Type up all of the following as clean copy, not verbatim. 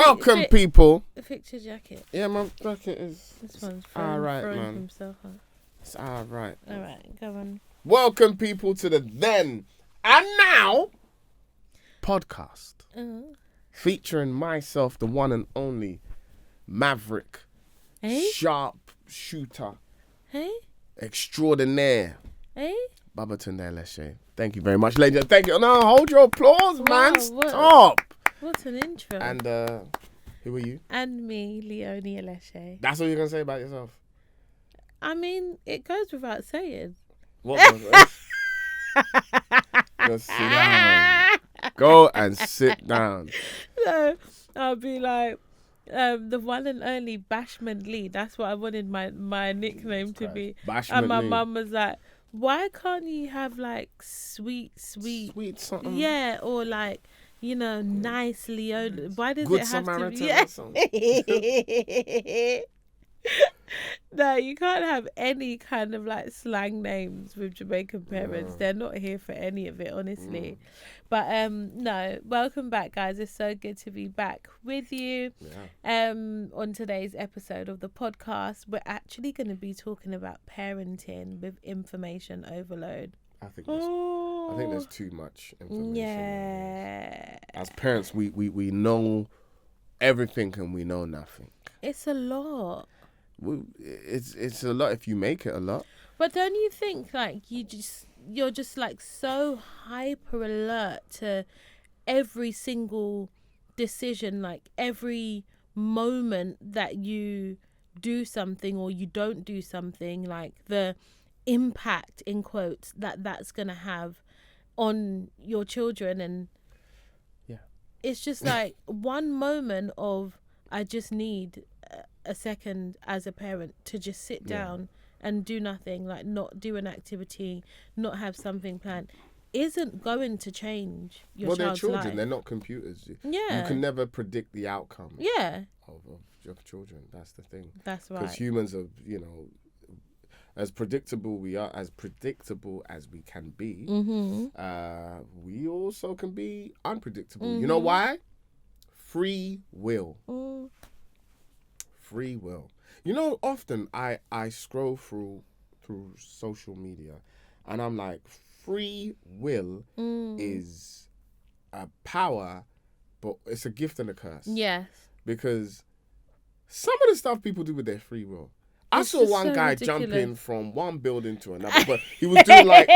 Welcome, people. Fix your jacket. Yeah, my jacket is... This one's alright, throwing man. himself up. It's alright. Alright, go on. Welcome, people, to the Then and Now podcast. Featuring myself, the one and only Maverick. Hey? Sharp shooter. Hey? Extraordinaire. Hey? Babatunde and Aleshe. Thank you very much, ladies. Thank you. No, hold your applause, man. What? Stop. What an intro. And who are you? And me, Leonie Aleshe. That's what you're going to say about yourself? I mean, it goes without saying. What Just sit down. Go and sit down. So, I'll be like, the one and only Bashman Lee. That's what I wanted my nickname to be. Bashman and my Lee. mum was like, why can't you have like sweet something? Yeah, or like, you know, nice Leonie. Why does Good it have Samaritan to be? or something. No, you can't have any kind of like slang names with Jamaican parents. They're not here for any of it, honestly. But no, welcome back, guys. It's so good to be back with you. On today's episode of the podcast, we're actually going to be talking about parenting with information overload. I think there's too much information. Yeah. As parents, we know everything and we know nothing. It's a lot. It's a lot if you make it a lot. But don't you think like you're just like so hyper alert to every single decision, like every moment that you do something or you don't do something, like the impact in quotes that's gonna have on your children. And it's just like one moment of I just need a second as a parent to just sit down and do nothing, like not do an activity, not have something planned, isn't going to change your child's life. Well, they're children, they're not computers. Yeah. You can never predict the outcome of your children. That's the thing. That's right. Because humans are, as predictable as we can be, we also can be unpredictable. You know why? Free will. Free will. Often I scroll through social media and I'm like, free will is a power, but it's a gift and a curse. Yes. Because some of the stuff people do with their free will. I saw one guy jumping from one building to another, but he was doing like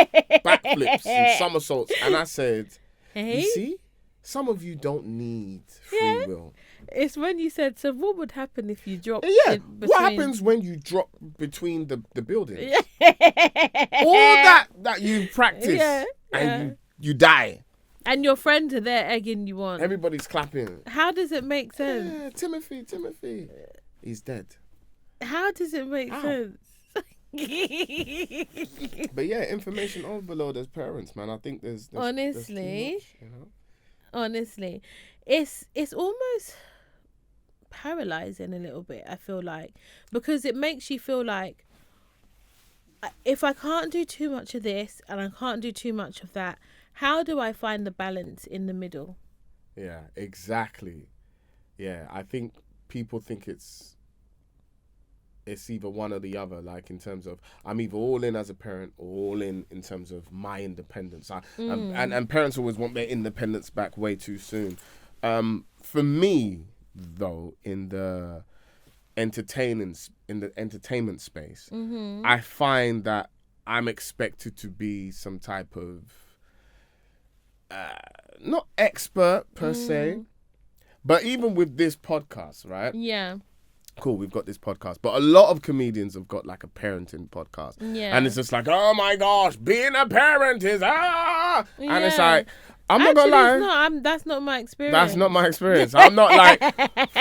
backflips and somersaults. And I said, you see, some of you don't need free will. It's when you said, so what would happen if you drop? Yeah, what happens when you drop between the buildings? All that you practice and you die. And your friends are there egging you on. Everybody's clapping. How does it make sense? Yeah, Timothy. He's dead. How does it make sense? But yeah, information overload as parents, man. I think there's honestly, too much, honestly, it's almost paralyzing a little bit, I feel like, because it makes you feel like if I can't do too much of this and I can't do too much of that, how do I find the balance in the middle? Yeah, exactly. Yeah, I think people think it's either one or the other, like in terms of I'm either all in as a parent or all in terms of my independence. And parents always want their independence back way too soon. For me, though, in the entertainment space, I find that I'm expected to be some type of not expert per se, but even with this podcast, right? Yeah. Cool, we've got this podcast, but a lot of comedians have got like a parenting podcast, and it's just like, oh my gosh, being a parent is and it's like, I'm not gonna lie, that's not my experience. That's not my experience. I'm not like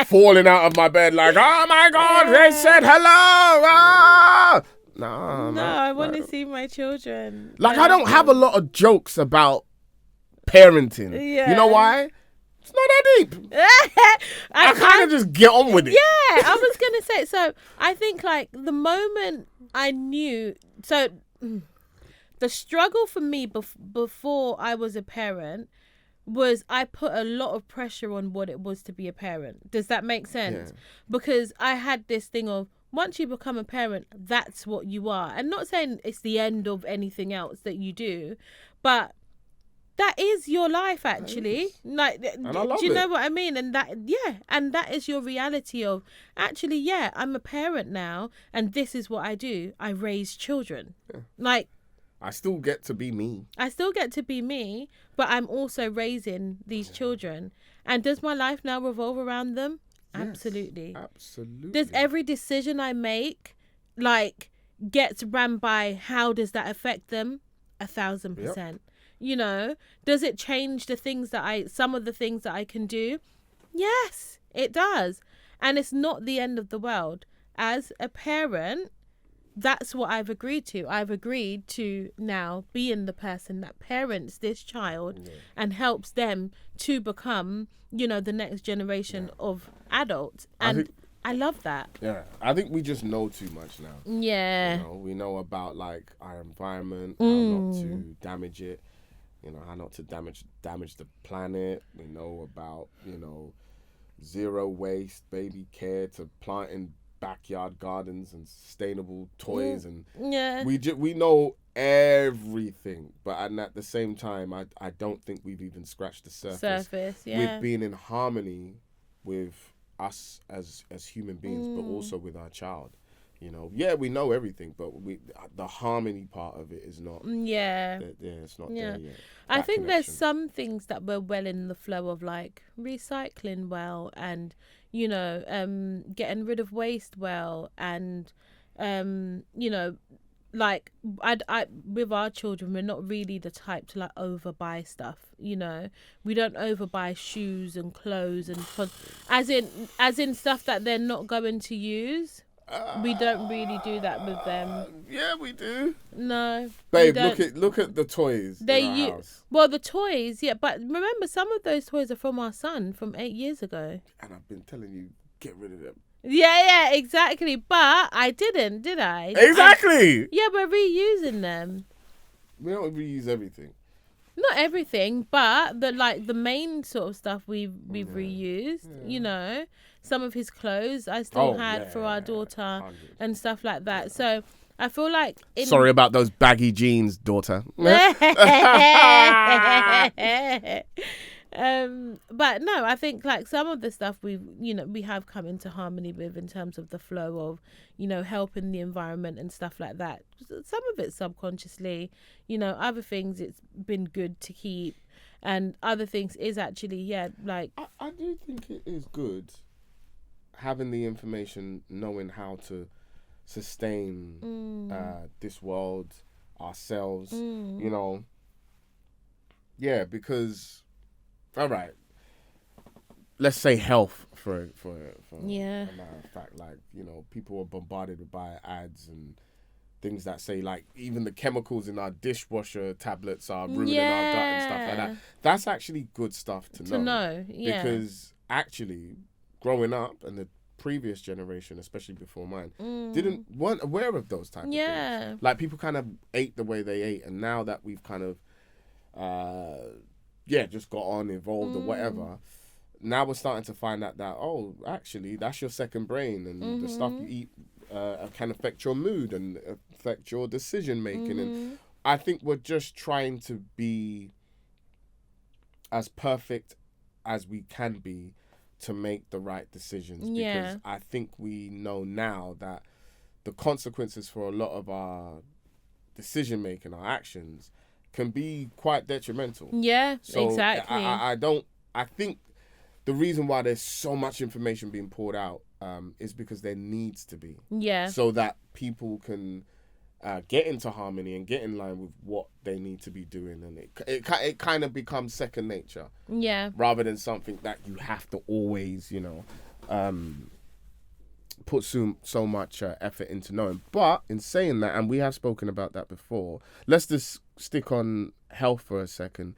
falling out of my bed like, oh my god, they said hello. No, I want to see my children. Like, I don't have a lot of jokes about parenting. Yeah. You know why? It's not that deep. I kind of just get on with it. Yeah, I was going to say, so I think like the moment I knew, so the struggle for me before I was a parent was I put a lot of pressure on what it was to be a parent. Does that make sense? Yeah. Because I had this thing of, once you become a parent, that's what you are. And not saying it's the end of anything else that you do, but that is your life, actually. is. Like, And I love do you know it. what I mean? And that is your reality of, actually, yeah, I'm a parent now, and this is what I do. I raise children. Yeah. Like, I still get to be me. I still get to be me, but I'm also raising these children. And does my life now revolve around them? Yes, Absolutely. absolutely. Does every decision I make, like, gets ran by how does that affect them? 1,000%. Yep. You know, does it change some of the things that I can do? Yes, it does. And it's not the end of the world. As a parent, that's what I've agreed to. I've agreed to now being the person that parents this child and helps them to become, the next generation of adults. And I love that. Yeah, I think we just know too much now. Yeah. We know about like our environment, how not to damage it, how not to damage the planet. We know about, zero waste, baby care, to planting backyard gardens and sustainable toys, and we know everything, but at the same time I don't think we've even scratched the surface with being in harmony with us as human beings, but also with our child. We know everything, but the harmony part of it is not. It's not there yet. I think there's some things that we're well in the flow of, like recycling well, and getting rid of waste well, and like I with our children, we're not really the type to like overbuy stuff. We don't overbuy shoes and clothes and as in stuff that they're not going to use. We don't really do that with them. Yeah, we do. No, babe. Look at the toys in our house. Well, the toys, yeah, but remember, some of those toys are from our son from 8 years ago. And I've been telling you, get rid of them. Yeah, exactly. But I didn't, did I? Exactly. Yeah, we're reusing them. We don't reuse everything. Not everything, but the main sort of stuff we've reused. Yeah. Some of his clothes I still had for our daughter 100. and stuff like that. Yeah. So I feel like sorry about those baggy jeans, daughter. But no, I think like some of the stuff we have come into harmony with in terms of the flow of helping the environment and stuff like that. Some of it subconsciously, other things it's been good to keep, and other things is actually like I do think it is good having the information, knowing how to sustain this world, ourselves, because all right, let's say health for a matter of fact, like people are bombarded by ads and things that say like even the chemicals in our dishwasher tablets are ruining our gut and stuff like that. That's actually good stuff to know. Because actually growing up, and the previous generation, especially before mine, weren't aware of those type of things. Like people kind of ate the way they ate, and now that we've kind of just got on, evolved or whatever, now we're starting to find out that actually that's your second brain, and the stuff you eat can affect your mood and affect your decision making. And I think we're just trying to be as perfect as we can be to make the right decisions, because I think we know now that the consequences for a lot of our decision making, our actions, can be quite detrimental. So exactly. I think the reason why there's so much information being poured out is because there needs to be. So that people can get into harmony and get in line with what they need to be doing, and it kind of becomes second nature. Rather than something that you have to always, put so much effort into knowing. But in saying that, and we have spoken about that before, let's just stick on health for a second.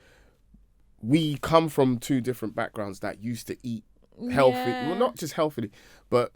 We come from two different backgrounds that used to eat healthy, well, not just healthily, but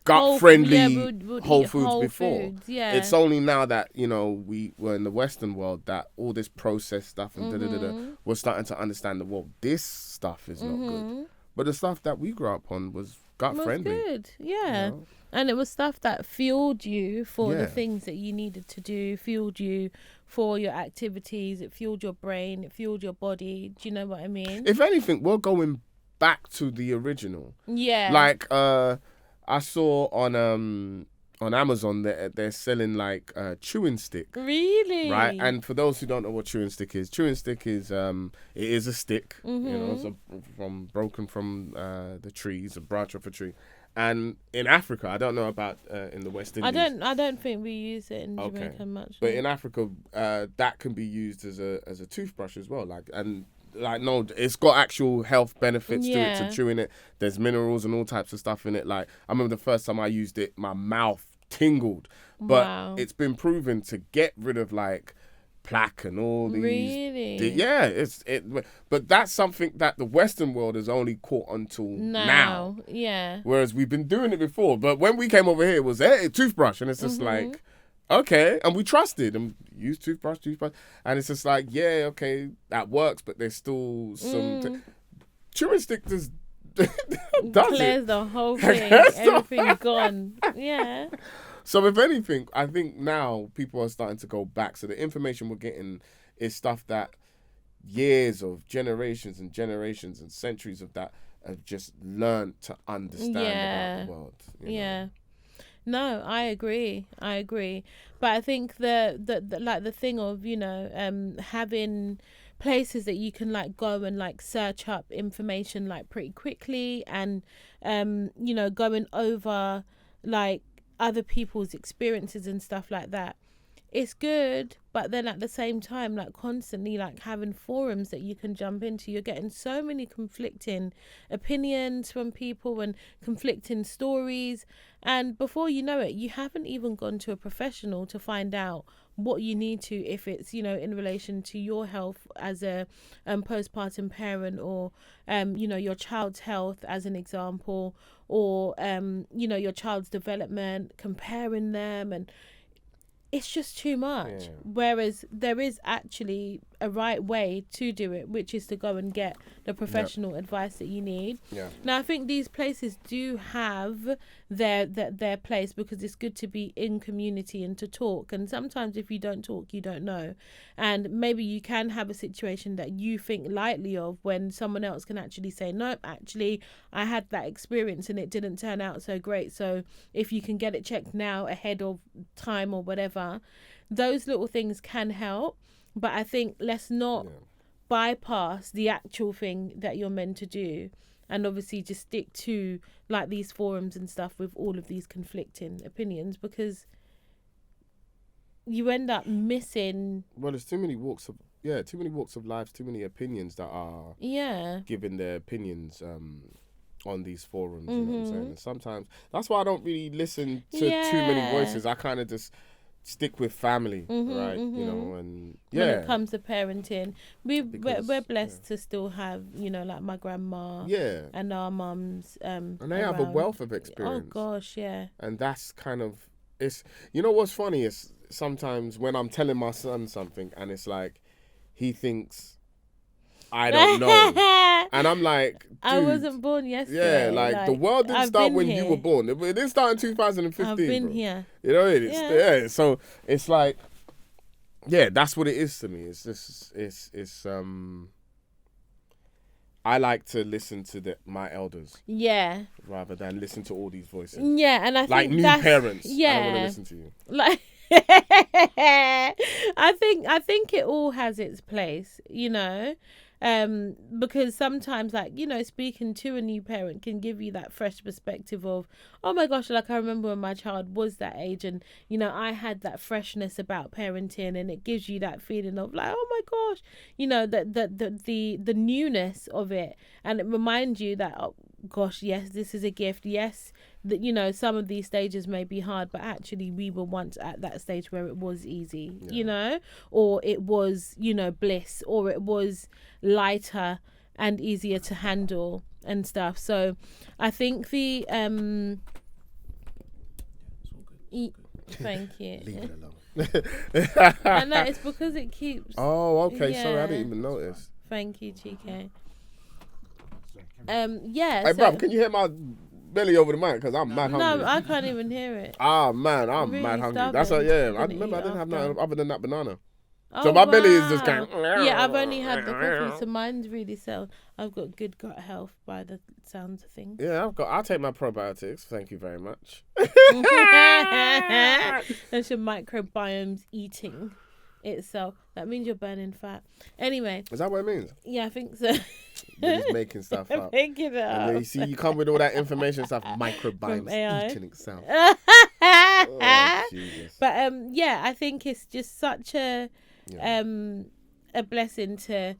gut friendly yeah, we'd whole eat foods whole before. foods, yeah. It's only now that, you know, we were in the Western world that all this processed stuff and we're starting to understand that, well, this stuff is not good. But the stuff that we grew up on was gut was friendly. good, yeah. You know? And it was stuff that fueled you for the Yeah. things that you needed to do, fueled you for your activities, it fueled your brain, it fueled your body. Do you know what I mean? If anything, we're going back to the original. Yeah. Like I saw on Amazon that they're selling like chewing stick. Really? Right, and for those who don't know what chewing stick is it is a stick, you know, it's broken from the trees, a branch of a tree. And in Africa, I don't know about in the West Indies. I don't think we use it in Jamaica much. But in Africa, that can be used as a toothbrush as well. No, it's got actual health benefits to it, to chewing it. There's minerals and all types of stuff in it. Like, I remember the first time I used it, my mouth tingled. But it's been proven to get rid of like plaque and all these. Really? But that's something that the Western world has only caught until now. Yeah. Whereas we've been doing it before. But when we came over here, it was a toothbrush, and it's just like, okay, and we trusted and used toothbrush, and it's just like, yeah, okay, that works, but there's still some chewing stick does clears it. the whole thing, everything gone. Yeah. So if anything, I think now people are starting to go back. So the information we're getting is stuff that years of generations and generations and centuries of that have just learned to understand about the world. You know? No, I agree. But I think the like the thing of, you know, having places that you can like go and like search up information like pretty quickly, and you know, going over like other people's experiences and stuff like that, it's good. But then at the same time, like constantly like having forums that you can jump into, you're getting so many conflicting opinions from people and conflicting stories, and before you know it, you haven't even gone to a professional to find out what you need to, if it's, you know, in relation to your health as a postpartum parent, or you know, your child's health as an example, or you know, your child's development, comparing them, and it's just too much. Whereas there is actually a right way to do it, which is to go and get the professional advice that you need. Now I think these places do have their place, because it's good to be in community and to talk, and sometimes if you don't talk, you don't know, and maybe you can have a situation that you think lightly of when someone else can actually say, no, actually I had that experience and it didn't turn out so great, so if you can get it checked now ahead of time or whatever, those little things can help. But I think let's not bypass the actual thing that you're meant to do, and obviously just stick to like these forums and stuff with all of these conflicting opinions, because you end up missing. Well, there's too many walks of life, too many opinions that are giving their opinions on these forums. You know what I'm saying? And sometimes that's why I don't really listen to too many voices. I kind of just stick with family, right? You know, and when it comes to parenting, we're blessed to still have, you know, like my grandma and our mums, and they have a wealth of experience. Oh gosh, yeah. And that's kind of, it's, you know what's funny is sometimes when I'm telling my son something and it's like he thinks I don't know, and I'm like, dude, I wasn't born yesterday. Yeah, like the world didn't start when you were born. It didn't start in 2015. I've been bro. here. You know, it's so it's like, that's what it is to me. It's just it's I like to listen to my elders. Yeah. Rather than listen to all these voices. Yeah, and I think like new that's, parents. I don't want to listen to you. Like I think it all has its place, you know. Because sometimes, like, you know, speaking to a new parent can give you that fresh perspective of, oh my gosh, like I remember when my child was that age, and you know, I had that freshness about parenting, and it gives you that feeling of like, oh my gosh, you know, the newness of it, and it reminds you that, oh gosh, yes, this is a gift. Yes, that, you know, some of these stages may be hard, but actually we were once at that stage where it was easy, you know, or it was, you know, bliss, or it was lighter and easier to handle and stuff. So I think the Thank you. Leave it alone. I know, it's because it keeps... Oh, okay. Sorry, I Yeah. didn't even notice. Thank you, Chike. Hey, Yeah, so... bruv, can you hear my belly over the mic? Because I'm mad hungry. No, I can't even hear it. Ah, man, I'm Really mad hungry. starving. That's what, yeah. I'm I gonna remember I eat didn't have after. nothing other than that banana. Oh, So my belly is just wow. going... Yeah, I've only had the coffee, so mine's really so... I've got good gut health by the sounds of things. Yeah, I'll take my probiotics. Thank you very much. That's your microbiome's eating itself. That means you're burning fat. Anyway. Is that what it means? Yeah, I think so. You're just making stuff up. Making it And then up. you see, you come with all that information stuff. Microbiome's AI. eating itself. Oh, Jesus. But yeah, I think it's just such a Yeah. a blessing to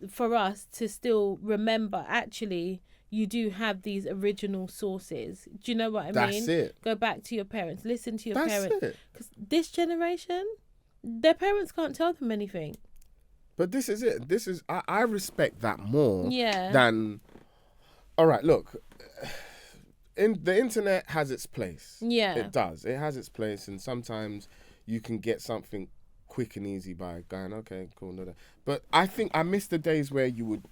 for us to still remember actually you do have these original sources. Do you know what I mean? That's it. Go back to your parents, listen to your That's parents, it. because this generation, their parents can't tell them anything. But this is it. This is I respect that more Yeah. than. All right, look. The internet has its place. Yeah. It does. It has its place, and sometimes you can get something quick and easy by going, okay, cool, no, that. But I think I miss the days where you would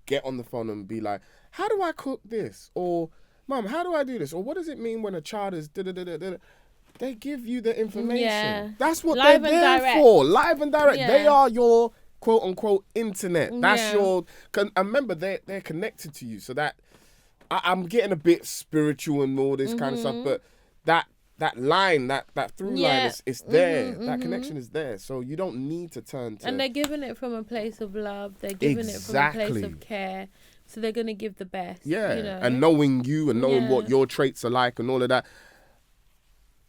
get on the phone and be like, how do I cook this? Or, Mum, how do I do this? Or what does it mean when a child is da-da-da-da-da? They give you the information. Yeah. That's what Live they're and there direct. for. Live and direct. Yeah. They are your quote unquote internet. That's Yeah. your. And remember, they're connected to you. So that I'm getting a bit spiritual and all this kind of stuff, but that line, that through line is there. That connection is there. So you don't need to turn to. And they're giving it from a place of love. They're giving it from a place of care. So they're going to give the best. Yeah, You know? and knowing you and knowing what your traits are like and all of that.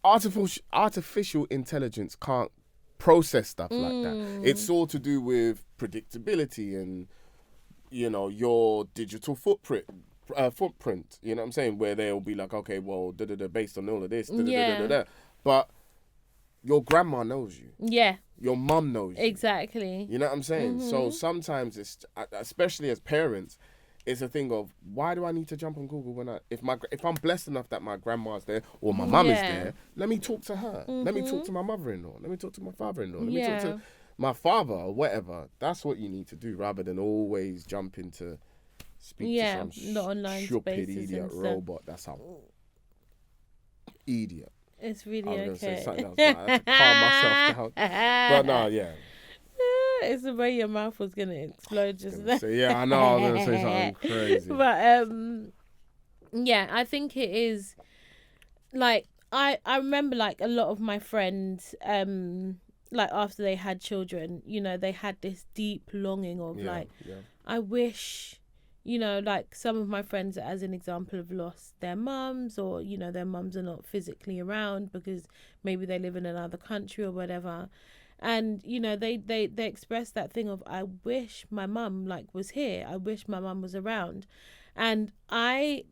Artificial intelligence can't process stuff like that. It's all to do with predictability and, you know, your digital footprint. You know what I'm saying? Where they'll be like, okay, well, based on all of this, but your grandma knows you. Yeah. Your mum knows you. Exactly. You know what I'm saying? So sometimes it's, especially as parents, it's a thing of, why do I need to jump on Google when if I'm blessed enough that my grandma's there or my mum is there, let me talk to her. Let me talk to my mother-in-law. Let me talk to my father-in-law. Let me talk to my father or whatever. That's what you need to do rather than always jump into speak to some the online stupid spaces idiot and stuff. robot. That's how idiot. It's really I was okay. gonna say something else, but I had to calm myself down. But no, yeah. It's the way your mouth was gonna explode just then. So, yeah, I know I was gonna say something crazy. But yeah, I think it is like I remember like a lot of my friends like after they had children, you know, they had this deep longing of I wish, you know, like some of my friends, as an example, have lost their mums, or, you know, their mums are not physically around because maybe they live in another country or whatever. And, you know, they express that thing of, I wish my mum was here. I wish my mum was around. And I,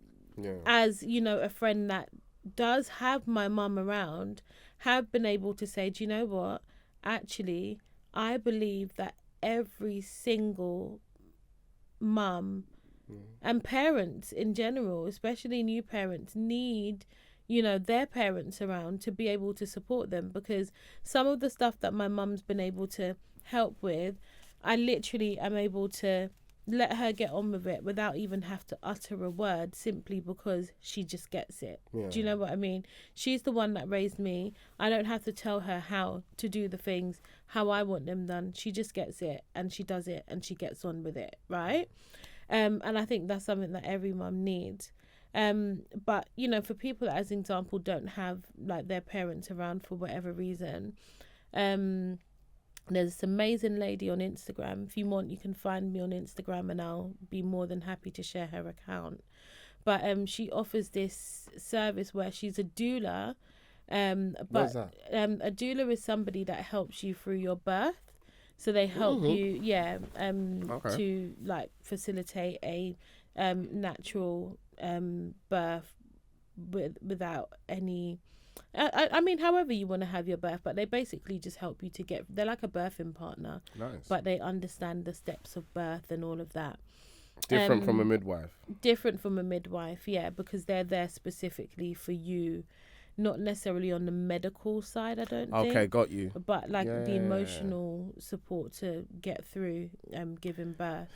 as, you know, a friend that does have my mum around, have been able to say, do you know what? Actually, I believe that every single mum and parents in general, especially new parents, need, you know, their parents around to be able to support them, because some of the stuff that my mum's been able to help with, I literally am able to let her get on with it without even have to utter a word, simply because she just gets it. Do you know what I mean? She's the one that raised me. I don't have to tell her how to do the things, how I want them done. She just gets it and she does it and she gets on with it, right? And I think that's something that every mum needs. But, you know, for people that, as an example, don't have like their parents around for whatever reason, there's this amazing lady on Instagram. If you want, you can find me on Instagram and I'll be more than happy to share her account. But she offers this service where she's a doula. But a doula is somebody that helps you through your birth. So they help you, to like facilitate a natural birth without any. I mean, however you want to have your birth, but they basically just help you to get. They're like a birthing partner, but they understand the steps of birth and all of that. Different from a midwife. Different from a midwife, yeah, because they're there specifically for you not necessarily on the medical side, I don't Okay, think, got you. but like the Yeah. emotional support to get through giving birth.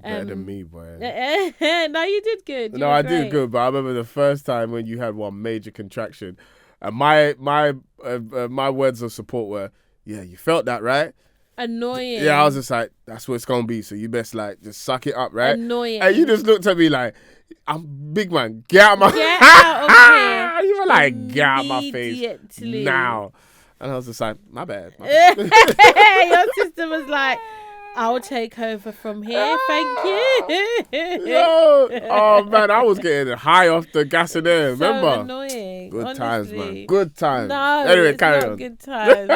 Better than me, boy. No, you did good. You No, were I great. did good, but I remember the first time when you had one major contraction, and my words of support were, "Yeah, you felt that, right?" Annoying. Yeah, I was just like, "That's what it's gonna be." So you best like just suck it up, right? Annoying. And you just looked at me like, "I'm big man, get out my Get out of here. You were like, "Get out my face Immediately. now," and I was just like, "My bad." My bad. Your sister was like, I'll take over from here, thank you. Yo, oh man, I was getting high off the gas in there. So Remember? annoying. Good honestly. times, man. Good times. No, Anyway, it's carry not on. good times.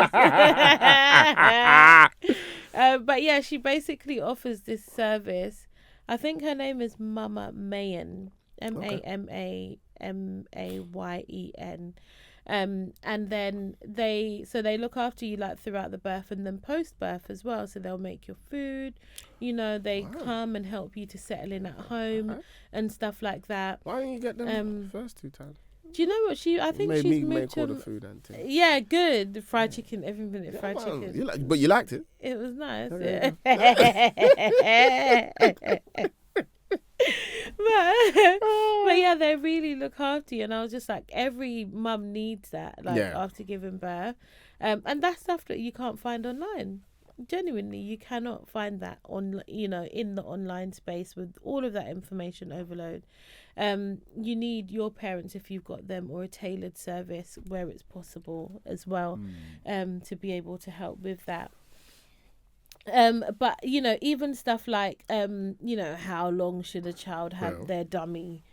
But yeah, she basically offers this service. I think her name is Mama Mayen. Mamayen. And then they look after you like throughout the birth and then post birth as well. So they'll make your food, they come and help you to settle in at home and stuff like that. Why didn't you get them first 2 times? Do you know what I think Made she's me moved make to all the food and things. Yeah, good. The fried chicken, everything fried chicken. But you liked it. It was nice. Okay. But yeah, they really look after you, and I was just like, every mum needs that, like after giving birth, and that's stuff that you can't find online. Genuinely, you cannot find that on in the online space with all of that information overload. You need your parents, if you've got them, or a tailored service where it's possible as well, to be able to help with that. But even stuff like how long should a child have their dummy?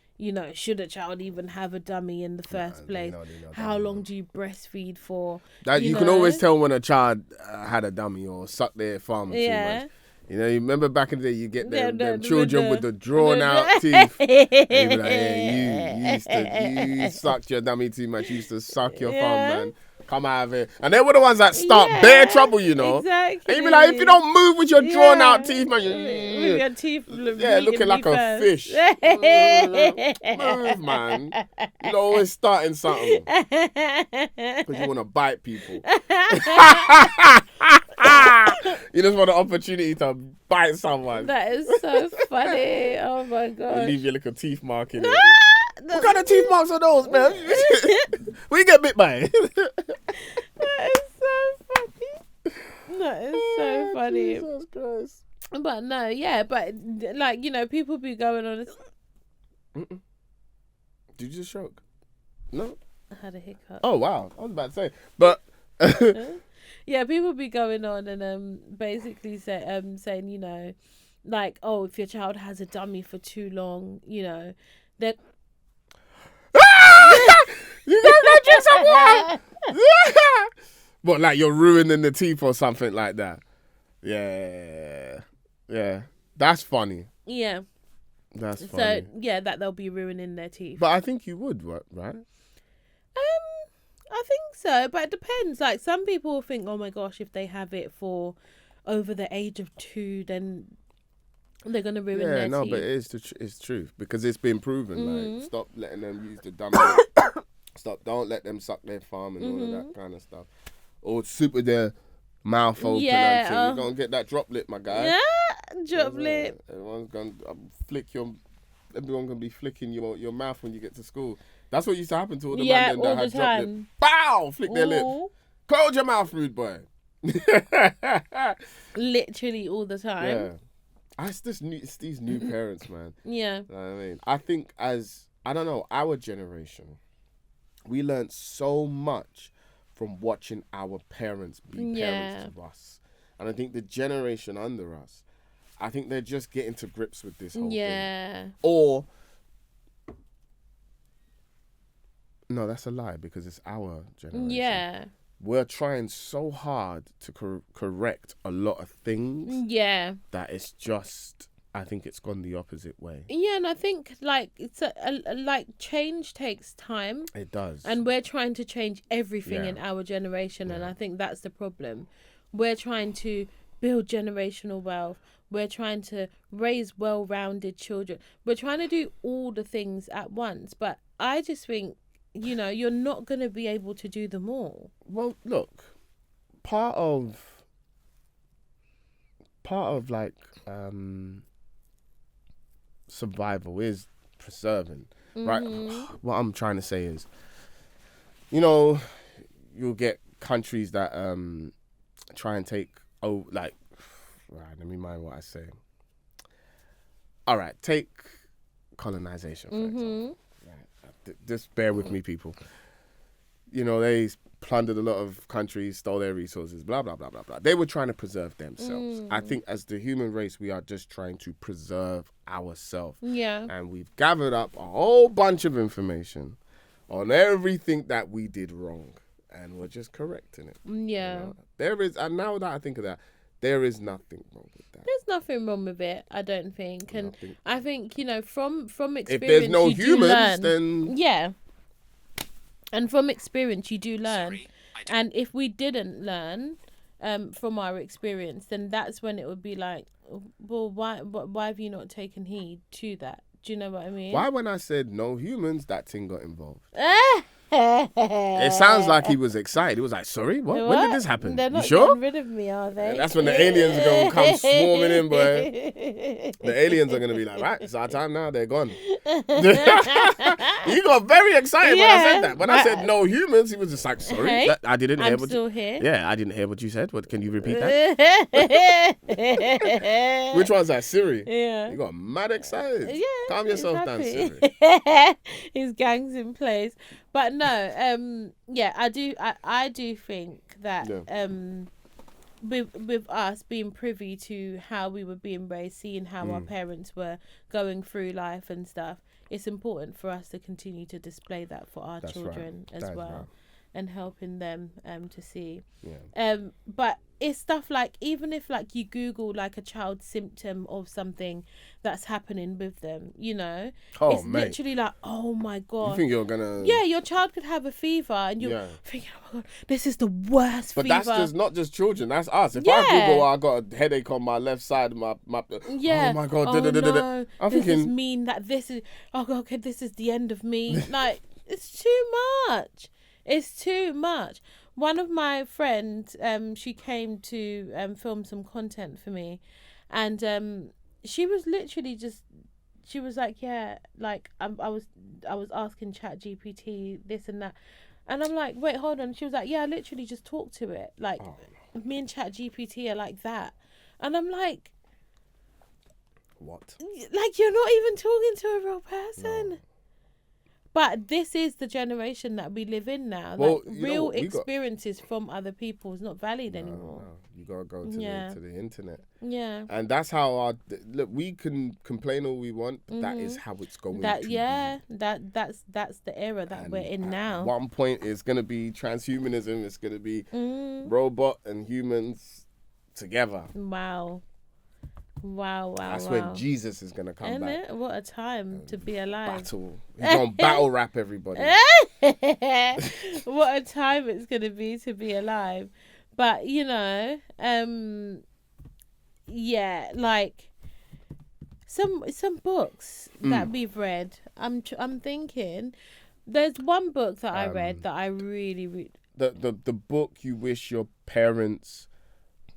Should a child even have a dummy in the first place? How long do you breastfeed for? That you can always tell when a child had a dummy or sucked their thumb too much. You remember back in the day, you get them children with the drawn out teeth. And you be like, you sucked your dummy too much. You used to suck your thumb, man. Come out of it. And they were the ones that start bare trouble, Exactly. And you be like, if you don't move with your drawn out teeth, man, with your teeth looking like a fish. Move, man. You're always starting something. Because you want to bite people. You just want an opportunity to bite someone. That is so funny. Oh my god. You leave your little teeth mark in it. What kind of teeth marks are those, man? When you get bit by it. That is so funny. That is so funny. Jesus Christ. But no, yeah, but like, people be going on this. Did you just choke? No? I had a hiccup. Oh, wow. I was about to say. But... Yeah, people be going on and basically saying, like, oh, if your child has a dummy for too long, that... You gotta drink some water. But like you're ruining the teeth or something like that. Yeah. That's funny. Yeah. That's funny. So yeah, that they'll be ruining their teeth. But I think you would, right? I think so, but it depends. Like some people think, oh my gosh, if they have it for over the age of 2, then they're gonna ruin their teeth. Yeah, no, but it's truth because it's been proven. Like, stop letting them use the dummy. Don't let them suck their thumb and all of that kind of stuff. Or super their mouth open. Yeah, you're gonna get that drop lip, my guy. Yeah, drop lip. Everyone's gonna Everyone gonna be flicking your mouth when you get to school. That's what used to happen to all the men that had drop lip. Bow! Flick their lip. Close your mouth, rude boy. Literally all the time. Yeah. It's these new parents, man. Yeah. You know what I mean? I think our generation, we learned so much from watching our parents be parents to us. And I think the generation under us, I think they're just getting to grips with this whole thing. Or... No, that's a lie because it's our generation. Yeah. We're trying so hard to correct a lot of things. Yeah. That it's just, I think it's gone the opposite way. Yeah, and I think like it's like change takes time. It does. And we're trying to change everything in our generation, and I think that's the problem. We're trying to build generational wealth. We're trying to raise well-rounded children. We're trying to do all the things at once, but I just think you know, you're not going to be able to do them all. Well, look, part of like survival is preserving, right? What I'm trying to say is, you know, you'll get countries that try and take right, let me mind what I say. All right, take colonization for example. Right. Just bear with me, people. You know, they plundered a lot of countries, stole their resources, blah, blah, blah, blah, blah. They were trying to preserve themselves. I think as the human race, we are just trying to preserve ourselves. Yeah. And we've gathered up a whole bunch of information on everything that we did wrong. And we're just correcting it. Yeah. You know? There is, and now that I think of that, there is nothing wrong with that. There's nothing wrong with it, I don't think. And I think, you know, from experience, if there's no you humans, do learn. then... Yeah. And from experience, you do learn. And if we didn't learn from our experience, then that's when it would be like, well, why have you not taken heed to that? Do you know what I mean? Why when I said no humans, that thing got involved? It sounds like he was excited. He was like, sorry, what? When did this happen? They're not you sure? getting rid of me, are they? That's when the aliens are going to come swarming in, boy. The aliens are going to be like, right, it's our time now. They're gone. He got very excited when I said that. When I said no humans, he was just like, sorry. Hey, I didn't hear I'm what still you... here. Yeah, I didn't hear what you said. What? Can you repeat that? Which one's that? Siri? Yeah. You got mad excited. Yeah. Calm yourself down, happy. Siri. His gang's in place. But no, yeah, I do think that with us being privy to how we were being raised, seeing how our parents were going through life and stuff, it's important for us to continue to display that for our children as well. And helping them to see. Yeah. But it's stuff like, even if like you Google like a child's symptom of something that's happening with them, you know, it's literally like, oh my God. You think you're gonna... Yeah, your child could have a fever and you're thinking, oh my God, this is the worst fever. But that's just not just children, that's us. If I Google, I got a headache on my left side of my oh my God, no, I'm does thinking... this mean that this is, oh God, okay, this is the end of me? Like, it's too much. It's too much. One of my friends, she came to film some content for me, and she was literally just, she was like, yeah, like I was asking ChatGPT this and that, and I'm like, wait, hold on. She was like, yeah, I literally just talk to it, like me and ChatGPT are like that, and I'm like, what? Like, you're not even talking to a real person. No. But this is the generation that we live in now. Well, like, real experiences from other people is not valid anymore. No. You got to go to the internet. Yeah. And that's how look, we can complain all we want, but that is how it's going to be. That's the era that we're in now. At one point, it's going to be transhumanism. It's going to be robot and humans together. Wow. That's when Jesus is going to come back. What a time to be alive. Battle. He's going to battle rap everybody. What a time it's going to be alive. But, you know, yeah, like some books that we've read. I'm thinking there's one book that I read that I really the book you wish your parents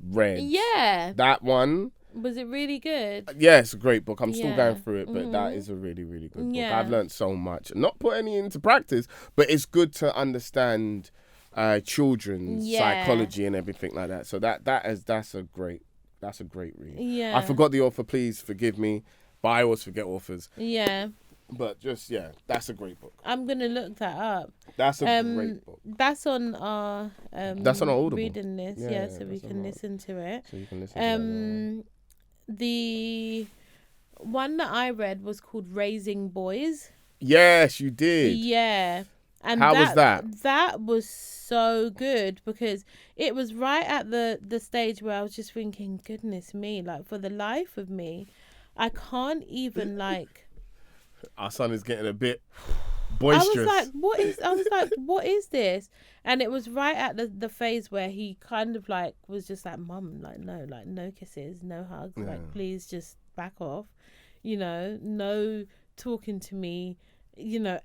read. Yeah. That one. Was it really good? Yeah, it's a great book. I'm still going through it, but that is a really, really good book. Yeah. I've learned so much. Not put any into practice, but it's good to understand children's psychology and everything like that. So that's a great read. Yeah. I forgot the author, please forgive me, but I always forget authors. Yeah. But just that's a great book. I'm gonna look that up. That's a great book. That's on our Audible reading list, so we can listen to it. So you can listen to that. The one that I read was called Raising Boys. Yes, you did. Yeah. And how was that? That was so good because it was right at the stage where I was just thinking, goodness me, like for the life of me, I can't even like. Our son is getting a bit boisterous. I was like, what is this? And it was right at the phase where he kind of like was just like, Mum, like no kisses, no hugs, like please just back off, you know, no talking to me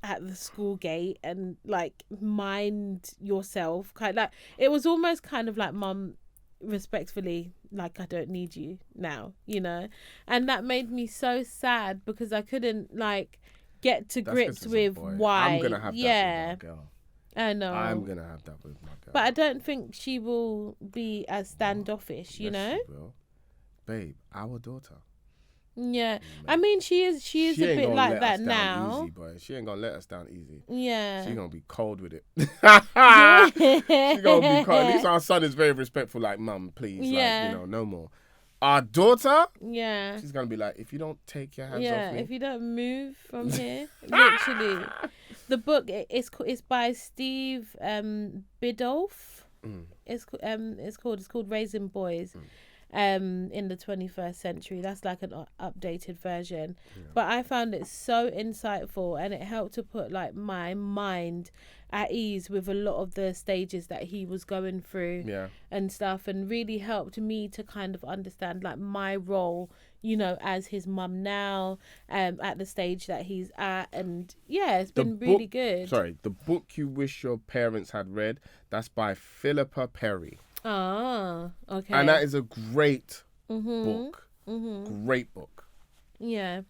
at the school gate and like mind yourself, kind of like it was almost kind of like, mum, respectfully, like, I don't need you now, and that made me so sad because I couldn't like get to That's 'cause grips it's a with boy. why. I'm gonna have that with my girl. I know. I'm gonna have that with my girl. But I don't think she will be as standoffish, Yes, she will. Babe, our daughter. Yeah, I mean, she is a bit like that now. Easy, boy. She ain't gonna let us down easy. Yeah, She gonna be cold with it. She gonna be cold. At least our son is very respectful. Like, mum, please, Yeah. like, no more. Our daughter, yeah, she's gonna be like, if you don't take your hands yeah. off me, If you don't move from here, literally, the book it's by Steve Biddulph. It's called Raising Boys. In the 21st century. That's like an updated version. Yeah. But I found it so insightful, and it helped to put like my mind at ease with a lot of the stages that he was going through and stuff, and really helped me to kind of understand like my role, as his mum now, at the stage that he's at. And it's been really good. Sorry, The Book You Wish Your Parents Had Read, that's by Philippa Perry. Ah, okay. And that is a great book. Great book. Yeah.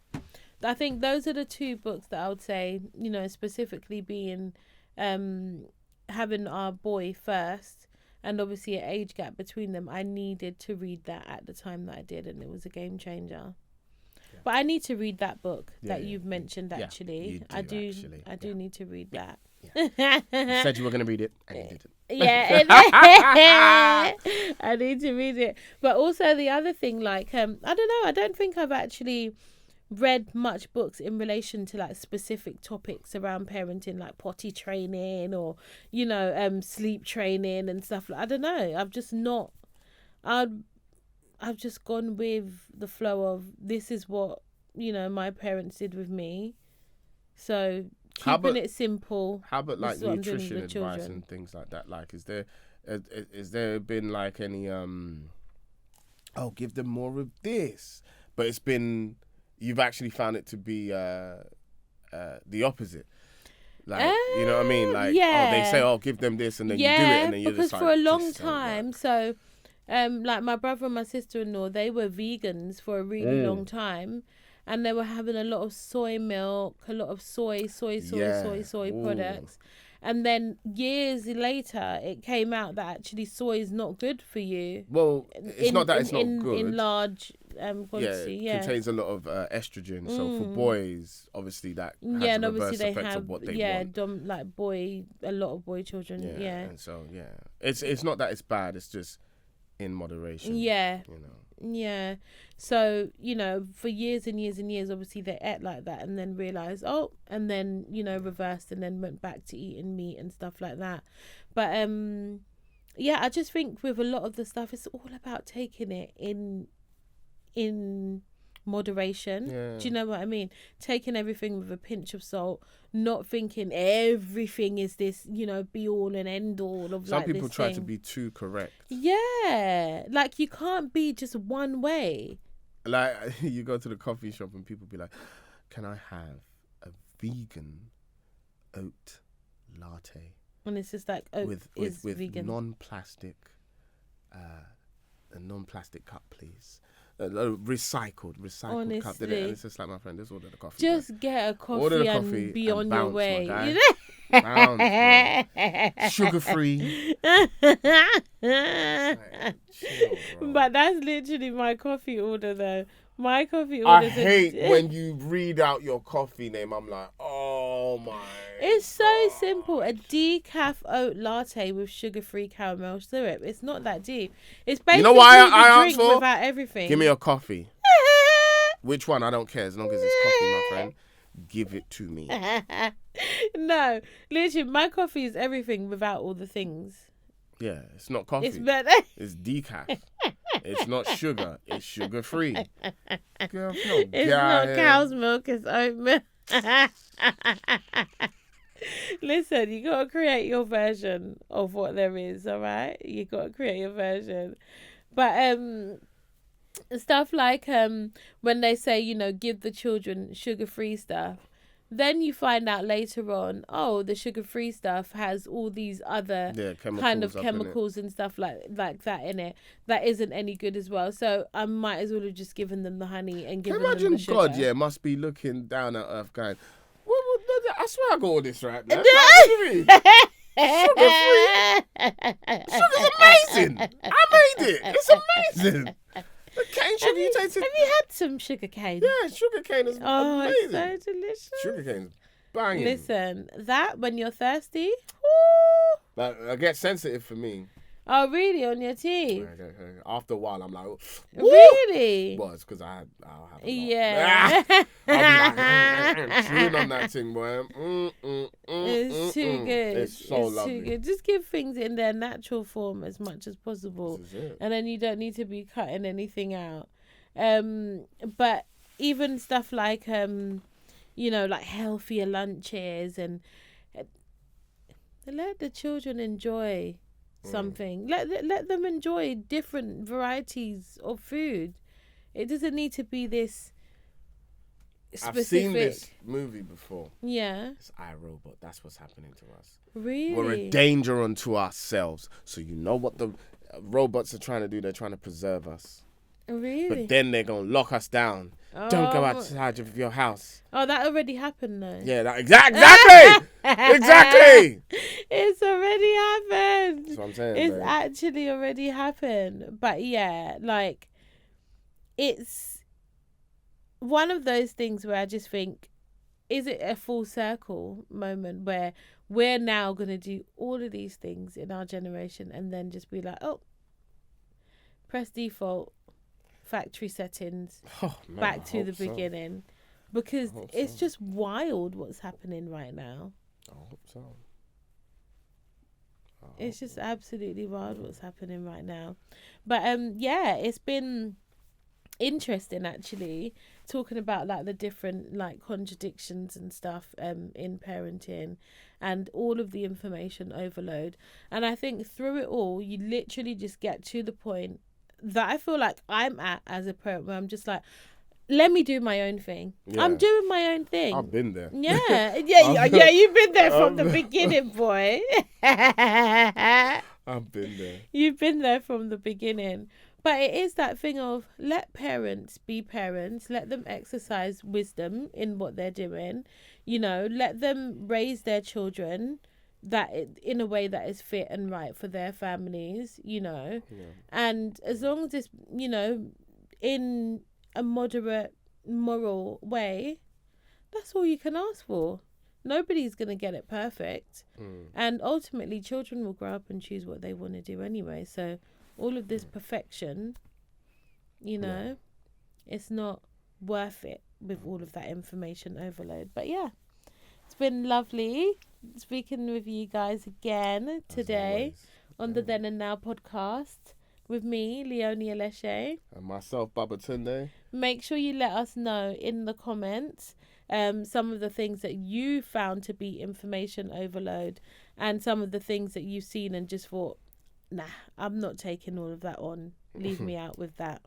I think those are the two books that I would say, specifically being having our boy first, and obviously an age gap between them. I needed to read that at the time that I did, and it was a game changer. Yeah. But I need to read that book that you've mentioned, actually. I do need to read that. Yeah. You said you were going to read it, and you didn't. Yeah, I need to read it. But also the other thing, like, I don't know, I don't think I've actually read much books in relation to like specific topics around parenting, like potty training or sleep training and stuff. I don't know. I've just not. I've just gone with the flow of this is what my parents did with me. So keeping it simple. How about like nutrition advice and things like that? Like, is there been like any give them more of this? But it's been, you've actually found it to be the opposite. Like, you know what I mean? Like, they say, give them this, and then you do it, and then you're just like, because for a long time, so like my brother and my sister-in-law, they were vegans for a really long time. And they were having a lot of soy milk, a lot of soy products. And then years later, it came out that actually soy is not good for you. Well, it's not good. In large quantity, it contains a lot of estrogen. So for boys, obviously that has and a obviously reverse effect of what they want. A lot of boy children, And so, it's not that it's bad, it's just in moderation. Yeah. So, for years and years and years, obviously they ate like that and then realised, and then, reversed and then went back to eating meat and stuff like that. But, I just think with a lot of the stuff, it's all about taking it in moderation. Do you know what I mean? Taking everything with a pinch of salt, not thinking everything is this, be all and end all of some people try to be too correct. Like you can't be just one way. Like you go to the coffee shop and people be like, can I have a vegan oat latte? And it's just like oat with vegan. Non-plastic a non-plastic cup, please. Recycled Honestly. cup. And it's just like, my friend, just order the coffee. Just get a coffee and be on your way. Bounce, sugar-free. But that's literally my coffee order, though. My coffee order. I hate when you read out your coffee name. I'm like, oh my. It's so simple. A decaf oat latte with sugar-free caramel syrup. It's not that deep. It's basically I drink without everything. Give me a coffee. Which one? I don't care. As long as it's coffee, my friend. Give it to me. No, literally, my coffee is everything without all the things. Yeah, it's not coffee. It's better. It's decaf. It's not sugar. It's sugar-free. Girl, it's not cow's milk. It's oat milk. Listen, you got to create your version of what there is, all right? You got to create your version. But stuff like when they say, give the children sugar-free stuff, Then you find out later on, oh, the sugar-free stuff has all these other kind of chemicals and stuff like that in it that isn't any good as well. So I might as well have just given them the honey and given them the sugar. God, must be looking down at Earth going, I swear I got all this right. Like, Sugar's amazing. I made it. It's amazing. The cane sugar you tasted. Have you had some sugar cane? Yeah, sugar cane is amazing. It's so delicious. Sugar cane's banging. Listen, that when you're thirsty, like, I get sensitive for me. Oh, really? On your teeth? After a while, I'm like, really? Well, it's because I'll have a lot. Yeah. I'll be like, chewing on that thing, boy. It's too good. It's so lovely. Too good. Just give things in their natural form as much as possible. This is it. And then you don't need to be cutting anything out. But even stuff like, like healthier lunches and let the children enjoy something. Let them enjoy different varieties of food. It doesn't need to be this specific. I've seen this movie before. Yeah. It's iRobot. That's what's happening to us. Really? We're a danger unto ourselves. So you know what the robots are trying to do? They're trying to preserve us. Really? But then they're going to lock us down. Don't go outside of your house. Oh, that already happened though. Yeah, exactly. Exactly. It's already happened. That's what I'm saying. It's actually already happened. But yeah, like, it's one of those things where I just think, is it a full circle moment where we're now going to do all of these things in our generation and then just be like, oh, press default, factory settings, back to the beginning, because it's just wild what's happening right now. I hope so. It's just absolutely wild what's happening right now. But it's been interesting actually talking about like the different like contradictions and stuff in parenting and all of the information overload. And I think through it all, you literally just get to the point that I feel like I'm at as a parent where I'm just like, let me do my own thing. Yeah. I'm doing my own thing. I've been there. Yeah. Yeah, you've been there from the beginning, boy. I've been there. You've been there from the beginning. But it is that thing of let parents be parents. Let them exercise wisdom in what they're doing. Let them raise their children in a way that is fit and right for their families, Yeah. And as long as it's, in a moderate moral way, that's all you can ask for. Nobody's going to get it perfect. And ultimately, children will grow up and choose what they want to do anyway. So all of this perfection, it's not worth it with all of that information overload. But yeah, it's been lovely speaking with you guys again today on the Then and Now podcast with me, Leonie Aleshe. And myself, Babatunde. Make sure you let us know in the comments some of the things that you found to be information overload and some of the things that you've seen and just thought, nah, I'm not taking all of that on. Leave me out with that.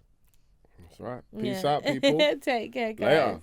That's right. Peace out, people. Take care, guys. Later.